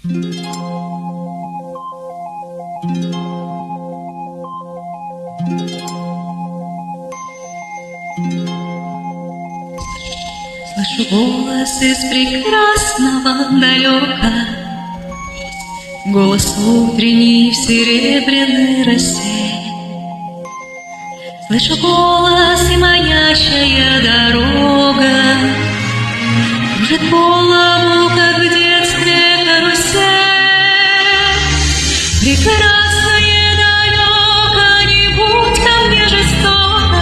Слышу голос из прекрасного далека, голос утренний в серебряной росе. Слышу голос и манящая дорога кружит голову, как в детстве карусель. Прекрасное далеко, не будь ко мне жестоко,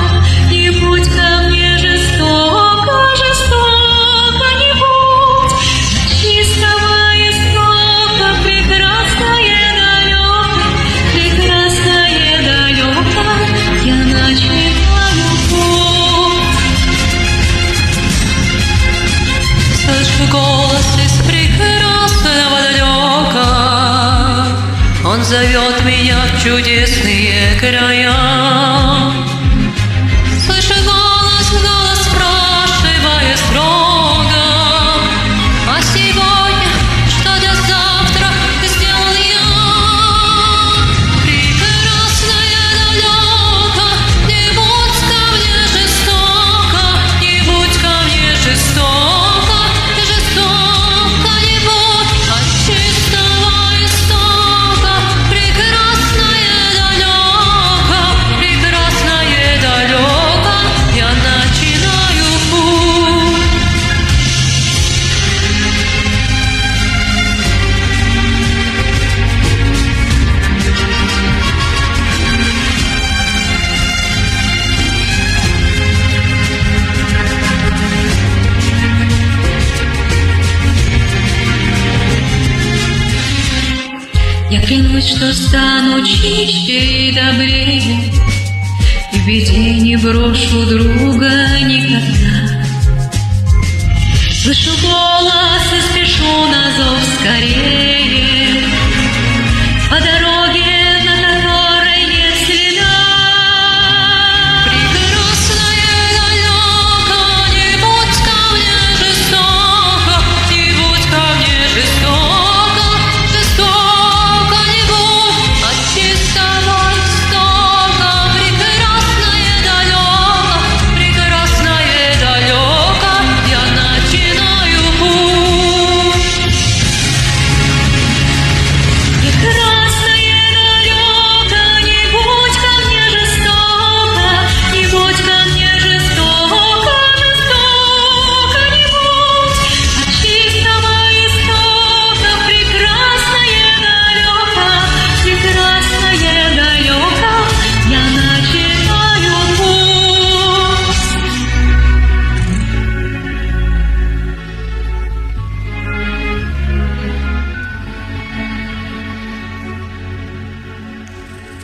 не будь ко мне жестоко, жестоко не будь. Чистого истока, прекрасное далеко, я начинаю путь. Слышу голос из прекрасного далека, он зовет меня в чудесные края. Слышу голос, спрашивая строго: а сегодня что для завтра сделал я? Прекрасное далеко, не будь ко мне жестоко, не будь ко мне жестоко, жестоко не будь. От чистого истока прекрасное далеко, я начинаю путь. Я клянусь, что стану чище и добрее, и в беде не брошу друга никогда. Слышу голос из